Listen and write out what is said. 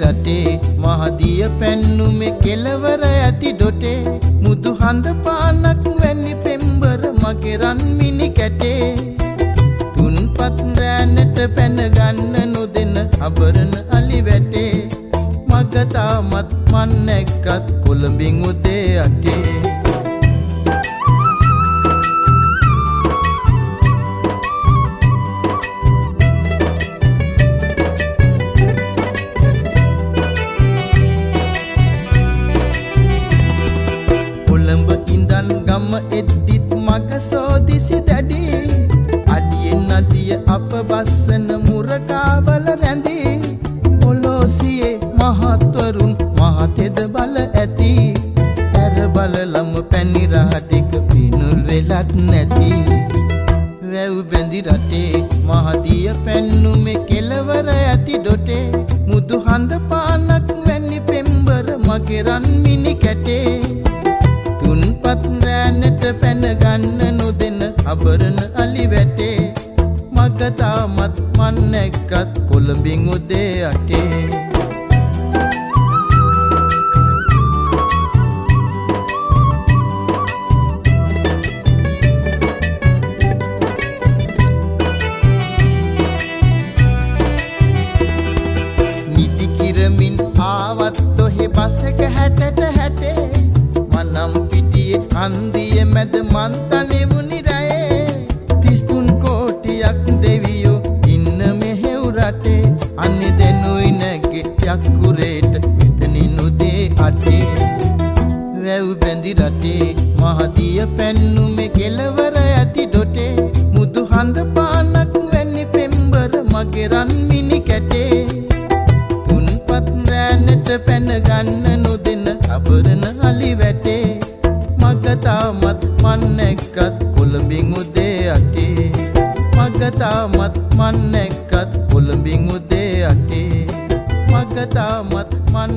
රටේ මහදිය පැන්නුමේ කෙලවර ඇති ඩොටේ මුදු හඳ පානක් වැනි පෙම්බර මගේ රන් මිනි කැටේ තුන්පත් රැනට පැන ගන්න නොදෙන අබරන අලි වැටේ මග තාමත් මන් නැක්කත් කොළඹින් උදේ අටේ ගම එද්දිත් මග සෝදිසි දැඩි අඩියෙන් අඩිය අප බස්සන මුරකාවල රැඳී පොලෝසියේ මහත්වරුන් මහතෙද බල ඇති ඇර බලලම පැණි රහටික පිනුල් වෙලත් නැති වැව් බැඳි රටේ මහදිය පැන්නුමේ කෙලවර ඇති ඩොටේ මුදු හඳ පානක් වැනි පෙම්බර මගේ රන් මිනි කැටේ තුන්පත් රැනට පැන ගන්න නොදෙන අබරන අලි වැටේ මග තාමත් මන් නැක්කත් කොළඹින් උදේ අටේ නිදි කිරමින් ආවත් ඔහෙ බසක හැටට හැටේ මනම් හන්දිය මැද මන්තනෙවුනි රැයේ 33 කෝටියක් දෙවියෝ ඉන්න මෙහෙව් රටේ අන්නේ දෙනුයි නැගේ යක්කුරේට මෙතනින් උදේ අටේ වැව් බැඳි රටේ මහදිය පැන්නුමේ කෙලවර ඇති ඩොටේ මුදු හඳ පානක් වැනි පෙම්බර මගේ රන් මිනි කැටේ තුන්පත් රැනට පැන ගන්න නොදෙන අබරන අලි වැටේ මග තාමත් මන් නැක්කත් කොළඹින් උදේ අටේ මග තාමත් මන් නැක්කත් කොළඹින් උදේ අටේ මග තාමත් මන්